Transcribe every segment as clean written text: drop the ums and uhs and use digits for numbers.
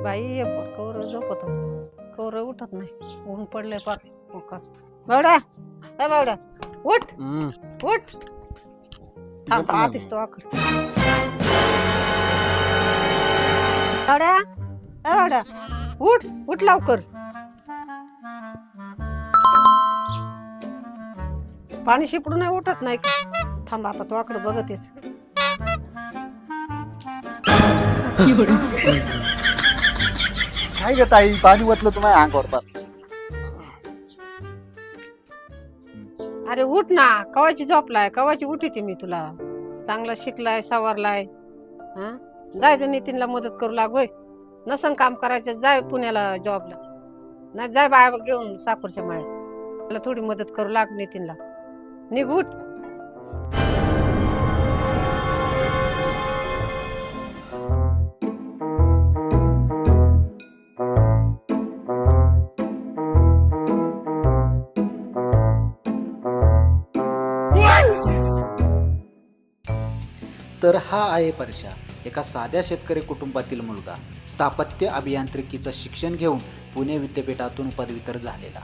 बाई हे पोर कवर झोपत कवर उठत नाही ऊन पडले पार बावड्या ए बावड्या उठ उठ थांब आतीस तो आकड बावड्या ए बावड्या उठ उठ लवकर पाणी शिपडून नाही उठत नाही का थांब आता तो आकड बघतेस काय ग ताई पाणी ओतलं तुम्हाला अंगावर पार अरे उठ ना कवाची झोपलाय कवाची उठीते मी तुला चांगला शिकलाय सवारलाय हा जाय तर नितीनला मदत करू लागोय नसन काम करायचं जाय पुण्याला जॉबला नाही जाय बाया घेऊन साखरच्या माळ्यात मला थोडी मदत करू लाग नितीनला निघ उठ तर हा आहे परशा एका साध्या शेतकरी कुटुंबातील मुलगा स्थापत्य अभियांत्रिकीचं शिक्षण घेऊन पुणे विद्यापीठातून पदवीधर झालेला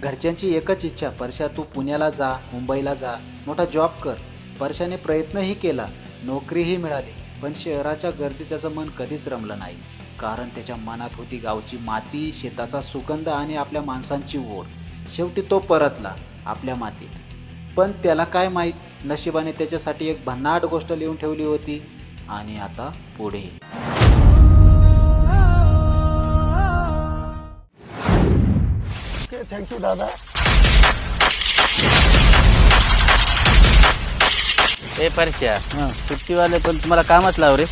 घरच्यांची एकच इच्छा परशा तू पुण्याला जा मुंबईला जा मोठा जॉब कर परशाने प्रयत्नही केला नोकरीही मिळाली पण शहराच्या गर्दीत त्याचं मन कधीच रमलं नाही कारण त्याच्या मनात होती गावची माती शेताचा सुगंध आणि आपल्या माणसांची ओढ शेवटी तो परतला आपल्या मातीत पण त्याला काय माहीत नशिबाने त्याच्यासाठी एक भन्नाट गोष्ट लिहून ठेवली होती आणि आता पुढे थँक्यू दादा ए परश्या सुट्टीवाले पण तुम्हाला कामच लाव रे